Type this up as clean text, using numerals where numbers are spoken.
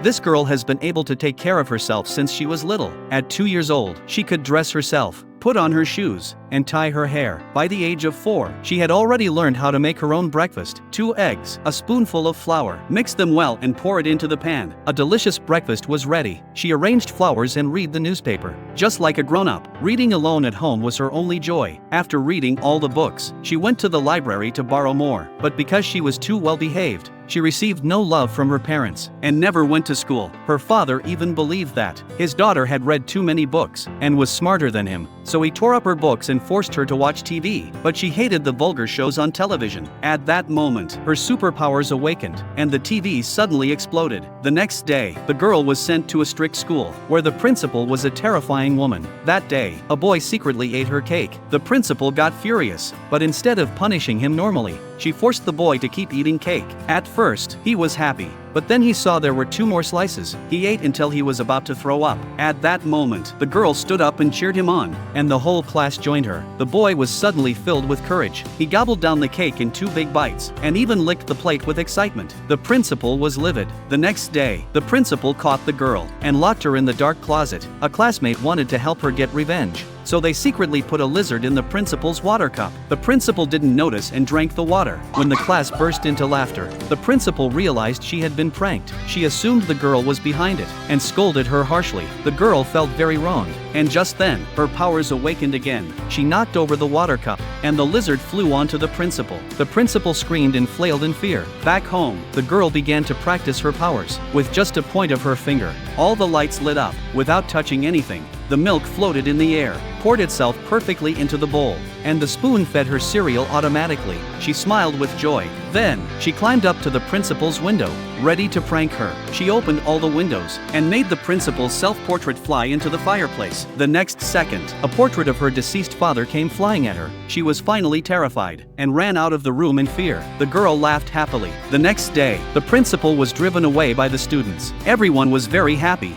This girl has been able to take care of herself since she was little. At 2 years old, she could dress herself, put on her shoes, and tie her hair. By the age of 4, she had already learned how to make her own breakfast. 2 eggs, a spoonful of flour. Mix them well and pour it into the pan. A delicious breakfast was ready. She arranged flowers and read the newspaper. Just like a grown-up, reading alone at home was her only joy. After reading all the books, she went to the library to borrow more. But because she was too well-behaved, she received no love from her parents, and never went to school. Her father even believed that his daughter had read too many books, and was smarter than him, so he tore up her books and forced her to watch TV. But she hated the vulgar shows on television. At that moment, her superpowers awakened, and the TV suddenly exploded. The next day, the girl was sent to a strict school, where the principal was a terrifying woman. That day, a boy secretly ate her cake. The principal got furious, but instead of punishing him normally, she forced the boy to keep eating cake. At first, he was happy, but then he saw there were 2 more slices. He ate until he was about to throw up. At that moment, the girl stood up and cheered him on, and the whole class joined her. The boy was suddenly filled with courage. He gobbled down the cake in 2 big bites, and even licked the plate with excitement. The principal was livid. The next day, the principal caught the girl, and locked her in the dark closet. A classmate wanted to help her get revenge, so they secretly put a lizard in the principal's water cup. The principal didn't notice and drank the water. When the class burst into laughter, the principal realized she had been pranked. She assumed the girl was behind it, and scolded her harshly. The girl felt very wronged, and just then, her powers awakened again. She knocked over the water cup, and the lizard flew onto the principal. The principal screamed and flailed in fear. Back home, the girl began to practice her powers. With just a point of her finger, all the lights lit up. Without touching anything, the milk floated in the air, poured itself perfectly into the bowl, and the spoon fed her cereal automatically. She smiled with joy. Then, she climbed up to the principal's window, ready to prank her. She opened all the windows, and made the principal's self-portrait fly into the fireplace. The next second, a portrait of her deceased father came flying at her. She was finally terrified, and ran out of the room in fear. The girl laughed happily. The next day, the principal was driven away by the students. Everyone was very happy.